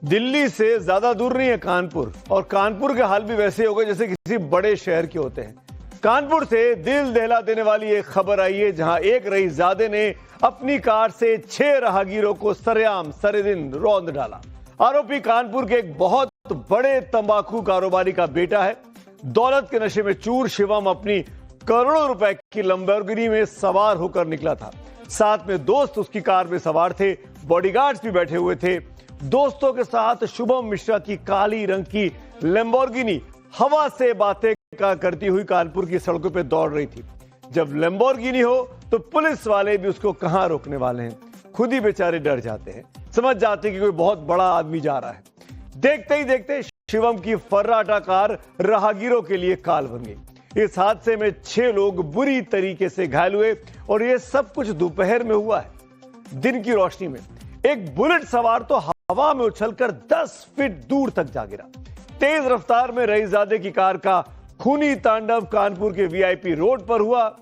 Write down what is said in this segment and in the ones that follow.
दिल्ली से ज्यादा दूर नहीं है कानपुर, और कानपुर के हाल भी वैसे हो गए जैसे किसी बड़े शहर के होते हैं। कानपुर से दिल दहला देने वाली एक खबर आई है, जहां एक रईसजादे ने अपनी कार से 6 राहगीरों को सरेआम सरेदिन रौंद डाला। आरोपी कानपुर के एक बहुत बड़े तंबाकू कारोबारी का बेटा है। दौलत के नशे में चूर शिवम अपनी करोड़ों रुपए की लंबोर्गिनी में सवार होकर निकला था। साथ में दोस्त उसकी कार में सवार थे, बॉडीगार्ड्स भी बैठे हुए थे। दोस्तों के साथ शुभम मिश्रा की काली रंग की लंबोर्गिनी हवा से बातें करती हुई कानपुर की सड़कों पे दौड़ रही थी। जब लंबोर्गिनी हो तो पुलिस वाले भी उसको कहां रोकने वाले हैं, खुद ही बेचारे डर जाते हैं, समझ जाते हैं कि कोई बहुत बड़ा आदमी जा रहा है। देखते ही देखते शिवम की फर्राटा कार राहगीरों के लिए काल बन गई। इस हादसे में 6 लोग बुरी तरीके से घायल हुए, और यह सब कुछ दोपहर में हुआ है। दिन की रोशनी में एक बुलेट सवार तो हवा में उछलकर 10 फीट दूर तक जा गिरा। तेज रफ्तार में रईसजादे की कार का खूनी तांडव कानपुर के वीआईपी रोड पर हुआ।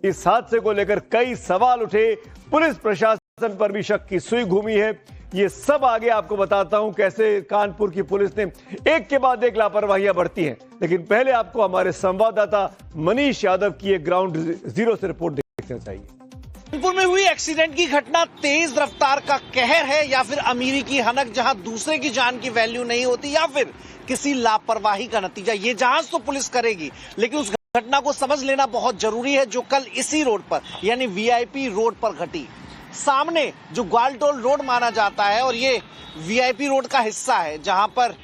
इस हादसे को लेकर कई सवाल उठे, पुलिस प्रशासन पर भी शक की सुई घूमी है। ये सब आगे आपको बताता हूं कैसे कानपुर की पुलिस ने एक के बाद एक लापरवाहियां बरती हैं। लेकिन पहले आपको हमारे संवाददाता मनीष यादव की एक ग्राउंड जीरो से रिपोर्ट देखना चाहिए। कानपुर में हुई एक्सीडेंट की घटना तेज रफ्तार का कहर है, या फिर अमीरी की हनक, जहां दूसरे की जान की वैल्यू नहीं होती, या फिर किसी लापरवाही का नतीजा? ये जांच तो पुलिस करेगी, लेकिन उस घटना को समझ लेना बहुत जरूरी है जो कल इसी रोड पर यानी वीआईपी रोड पर घटी। सामने जो ग्वालटोल रोड माना जाता है, और ये वीआईपी रोड का हिस्सा है जहां पर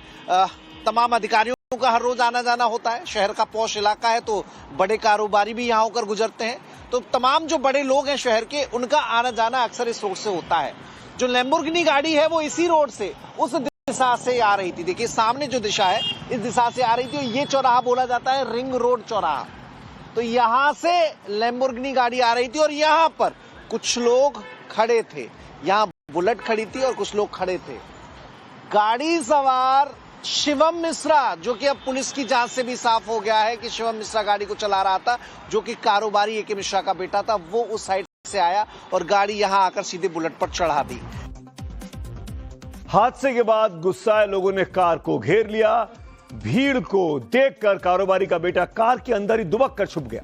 तमाम अधिकारियों का हर रोज आना जाना होता है। शहर का पॉश इलाका है, तो बड़े कारोबारी भी यहां होकर गुजरते हैं। तो तमाम जो बड़े लोग हैं शहर के, उनका आना जाना अक्सर इस रोड से होता है। जो लैम्बोर्गिनी गाड़ी है वो इसी रोड से उस दिशा से आ रही थी। देखिए सामने जो दिशा है इस दिशा से आ रही थी, और ये चौराहा बोला जाता है रिंग रोड चौराहा। तो यहां से लैम्बोर्गिनी गाड़ी आ रही थी, और यहां पर कुछ लोग खड़े थे। यहां बुलेट खड़ी थी और कुछ लोग खड़े थे। गाड़ी सवार शिवम मिश्रा, जो कि अब पुलिस की जांच से भी साफ हो गया है कि शिवम मिश्रा गाड़ी को चला रहा था, जो कि कारोबारी ए के मिश्रा का बेटा था। वो उस साइड से आया और गाड़ी यहां आकर सीधे बुलेट पर चढ़ा दी। हादसे के बाद गुस्साए लोगों ने कार को घेर लिया। भीड़ को देखकर कारोबारी का बेटा कार के अंदर ही दुबक कर छुप गया,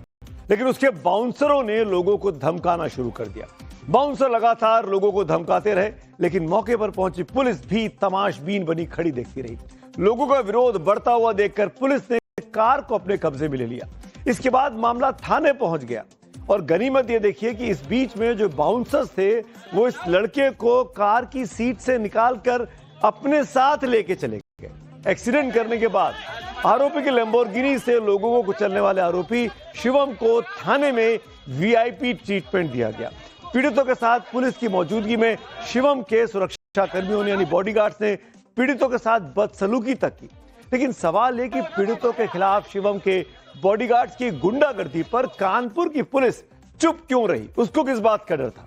लेकिन उसके बाउंसरों ने लोगों को धमकाना शुरू कर दिया। बाउंसर लगातार लोगों को धमकाते रहे, लेकिन मौके पर पहुंची पुलिस भी तमाशबीन बनी खड़ी देखती रही। लोगों का विरोध बढ़ता हुआ देखकर पुलिस ने कार को अपने कब्जे में ले लिया। इसके बाद मामला थाने पहुंच गया, और गनीमत ये देखिए कि इस बीच में जो बाउंसर्स थे वो इस लड़के को कार की सीट से निकालकर अपने साथ लेके चले गए। एक्सीडेंट करने के बाद आरोपी की लैम्बोर्गिनी से लोगों को कुचलने वाले आरोपी शिवम को थाने में वीआईपी ट्रीटमेंट दिया गया। पीड़ितों के साथ पुलिस की मौजूदगी में शिवम के सुरक्षा कर्मियों ने यानी बॉडीगार्ड्स ने पीड़ितों के साथ बदसलूकी तक की। लेकिन सवाल है कि पीड़ितों के खिलाफ शिवम के बॉडीगार्ड्स की गुंडागर्दी पर कानपुर की पुलिस चुप क्यों रही? उसको किस बात का डर था?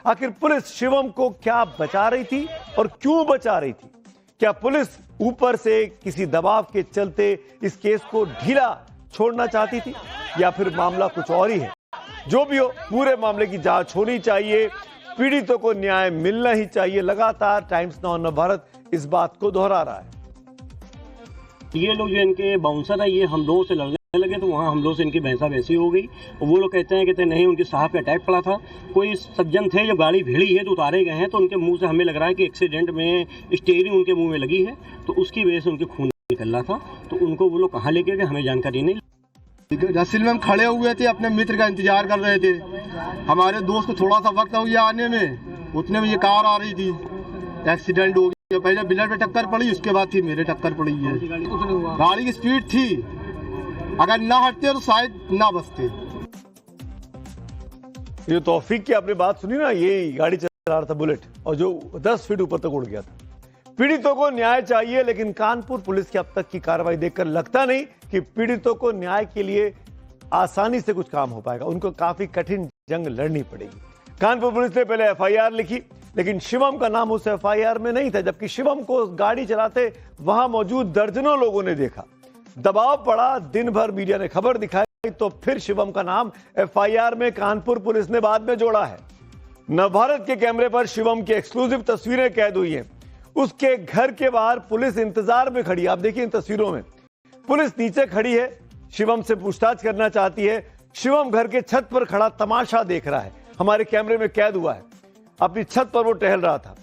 आखिर पुलिस शिवम को क्या बचा रही थी और क्यों बचा रही थी? क्या पुलिस ऊपर से किसी दबाव के चलते इस केस को ढीला छोड़ना चाहती थी, या फिर मामला कुछ और ही है? जो भी हो, पूरे मामले की जांच होनी चाहिए, पीड़ितों को न्याय मिलना ही चाहिए। लगातार टाइम्स नाउ नवभारत इस बात को दोहरा रहा है। ये लोग जो इनके बाउंसर है, ये हम लोगों से लड़ने लगे, तो वहाँ हम लोग से इनकी भैंसा वैसी हो गई। और वो लोग कहते नहीं, उनके साहब पे अटैक पड़ा था। कोई सज्जन थे, जब गाड़ी भिड़ी है तो उतारे गए हैं, तो उनके मुंह से हमें लग रहा है कि एक्सीडेंट में स्टीयरिंग उनके मुंह में लगी है, तो उसकी वजह से उनके खून निकल रहा था। तो उनको वो लोग कहाँ लेके गए हमें जानकारी नहीं। रस्सिल में हम खड़े हुए थे, अपने मित्र का इंतजार कर रहे थे। हमारे दोस्त को थोड़ा सा वक्त हो गया आने में, उतने में ये कार आ रही थी, एक्सीडेंट हो गया। पहले बिलर पे टक्कर पड़ी, उसके बाद फिर मेरे टक्कर पड़ी है। गाड़ी की स्पीड थी, अगर ना हटते तो शायद ना बचते। ये तौफीक की आपने बात सुनी ना, ये गाड़ी चला रहा था बुलेट, और जो 10 फीट ऊपर तक उड़ गया था। पीड़ितों को न्याय चाहिए, लेकिन कानपुर पुलिस की अब तक की कार्रवाई देखकर लगता नहीं कि पीड़ितों को न्याय के लिए आसानी से कुछ काम हो पाएगा। उनको काफी कठिन जंग लड़नी पड़ेगी। कानपुर पुलिस ने पहले एफआईआर लिखी, लेकिन शिवम का नाम उस एफआईआर में नहीं था, जबकि शिवम को गाड़ी चलाते वहां मौजूद दर्जनों लोगों ने देखा। दबाव पड़ा, दिन भर मीडिया ने खबर दिखाई, तो फिर शिवम का नाम एफआईआर में कानपुर पुलिस ने बाद में जोड़ा है। नवभारत के कैमरे पर शिवम की एक्सक्लूसिव तस्वीरें कैद हुई हैं। उसके घर के बाहर पुलिस इंतजार में खड़ी है। आप देखिए इन तस्वीरों में पुलिस नीचे खड़ी है, शिवम से पूछताछ करना चाहती है। शिवम घर के छत पर खड़ा तमाशा देख रहा है, हमारे कैमरे में कैद हुआ है। अपनी छत पर वो टहल रहा था।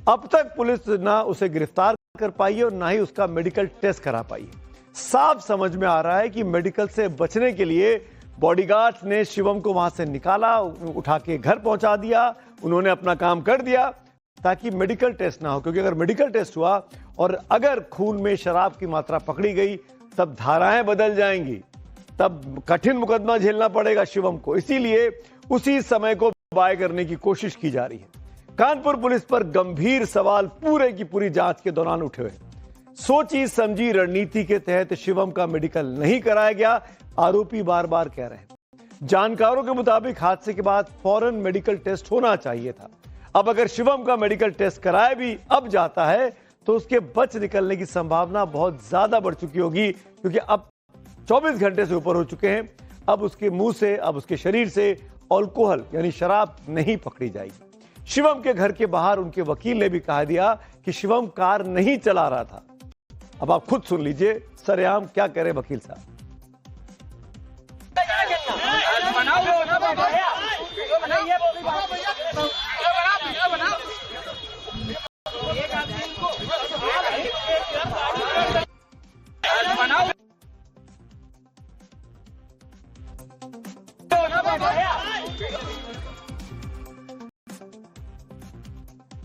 अब तक पुलिस ना उसे गिरफ्तार कर पाई है और ना ही उसका मेडिकल टेस्ट करा पाई है। साफ समझ में आ रहा है कि मेडिकल से बचने के लिए बॉडीगार्ड्स ने शिवम को वहां से निकाला, उठा के घर पहुंचा दिया। उन्होंने अपना काम कर दिया ताकि मेडिकल टेस्ट ना हो, क्योंकि अगर मेडिकल टेस्ट हुआ और अगर खून में शराब की मात्रा पकड़ी गई तब धाराएं बदल जाएंगी, तब कठिन मुकदमा झेलना पड़ेगा शिवम को। इसीलिए उसी समय को बाय करने की कोशिश की जा रही है। कानपुर पुलिस पर गंभीर सवाल पूरे की पूरी जांच के दौरान उठे हुए। सोची समझी रणनीति के तहत शिवम का मेडिकल नहीं कराया गया, आरोपी बार बार कह रहे हैं। जानकारों के मुताबिक हादसे के बाद फौरन मेडिकल टेस्ट होना चाहिए था। अब अगर शिवम का मेडिकल टेस्ट कराया भी अब जाता है तो उसके बच निकलने की संभावना बहुत ज्यादा बढ़ चुकी होगी, क्योंकि अब 24 घंटे से ऊपर हो चुके हैं। अब उसके मुंह से, अब उसके शरीर से अल्कोहल यानी शराब नहीं पकड़ी जाएगी। शिवम के घर के बाहर उनके वकील ने भी कहा दिया कि शिवम कार नहीं चला रहा था। अब आप खुद सुन लीजिए सरेआम क्या कह रहे वकील साहब।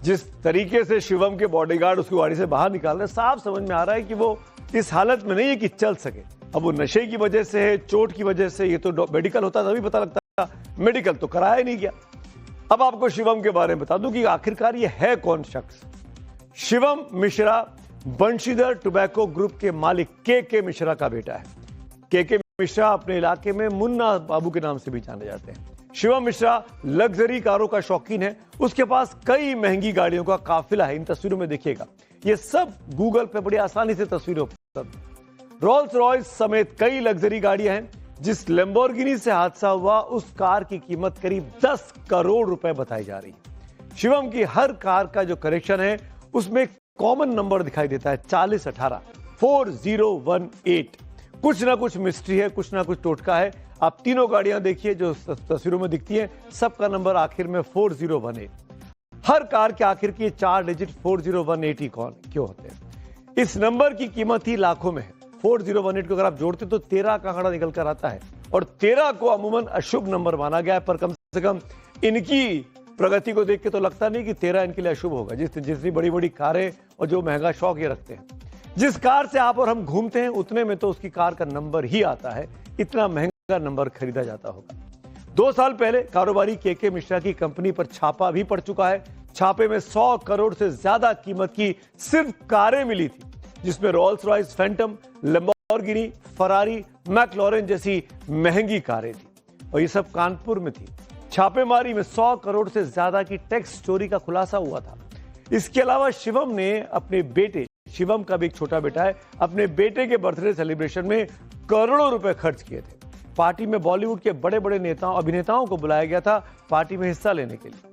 जिस तरीके से शिवम के बॉडीगार्ड उसकी गाड़ी से बाहर निकाल रहे, साफ समझ में आ रहा है कि वो इस हालत में नहीं है कि चल सके। अब वो नशे की वजह से है, चोट की वजह से। ये तो मेडिकल होता तभी पता लगता, मेडिकल तो कराया ही नहीं गया। अब आपको शिवम के बारे में बता दूं कि आखिरकार ये है कौन शख्स। शिवम मिश्रा बंशीधर टोबैको ग्रुप के मालिक के मिश्रा का बेटा है। के मिश्रा अपने इलाके में मुन्ना बाबू के नाम से भी जाने जाते हैं। शिवम मिश्रा लग्जरी कारों का शौकीन है। उसके पास कई महंगी गाड़ियों का काफिला है। इन तस्वीरों में देखिएगा, ये सब गूगल पे बड़ी आसानी से तस्वीरें उपलब्ध। रोल्स रॉयस समेत कई लग्जरी गाड़ियां हैं। जिस लैम्बोर्गिनी से हादसा हुआ उस कार की कीमत करीब 10 करोड़ रुपए बताई जा रही है। शिवम की हर कार का जो करेक्शन है उसमें कॉमन नंबर दिखाई देता है 4018 4018। कुछ ना कुछ मिस्ट्री है, कुछ ना कुछ टोटका है। आप तीनों गाड़ियां देखिए जो तस्वीरों में दिखती हैं, सबका नंबर आखिर में 4018। हर कार के आखिर की 4 डिजिट 4018 क्यों होते हैं? इस नंबर की कीमत ही लाखों में है। 4018 को अगर आप जोड़ते तो 13 का आंकड़ा निकल कर आता है और 13 को अमूमन अशुभ नंबर माना गया है। पर कम से कम इनकी प्रगति को देख के तो लगता नहीं कि 13 इनके लिए अशुभ होगा। जितनी बड़ी बड़ी कारें और जो महंगा शौक ये रखते हैं, जिस कार से आप और हम घूमते हैं उतने में तो उसकी कार का नंबर ही आता है। इतना महंगा नंबर खरीदा जाता होगा। 2 साल पहले कारोबारी के मिश्रा की कंपनी पर छापा भी पड़ चुका है। छापे में 100 करोड़ से ज्यादा कीमत की सिर्फ कारें मिली थी, जिसमें Rolls Royce Phantom, Lamborghini, Ferrari, McLaren जैसी महंगी कारें थी और ये सब कानपुर में थी। छापेमारी में 100 करोड़ से ज्यादा की टैक्स चोरी का खुलासा हुआ था। इसके अलावा शिवम ने अपने बेटे, शिवम का भी एक छोटा बेटा है, अपने बेटे के बर्थडे सेलिब्रेशन में करोड़ों रुपए खर्च किए थे। पार्टी में बॉलीवुड के बड़े बड़े नेताओं, अभिनेताओं को बुलाया गया था पार्टी में हिस्सा लेने के लिए।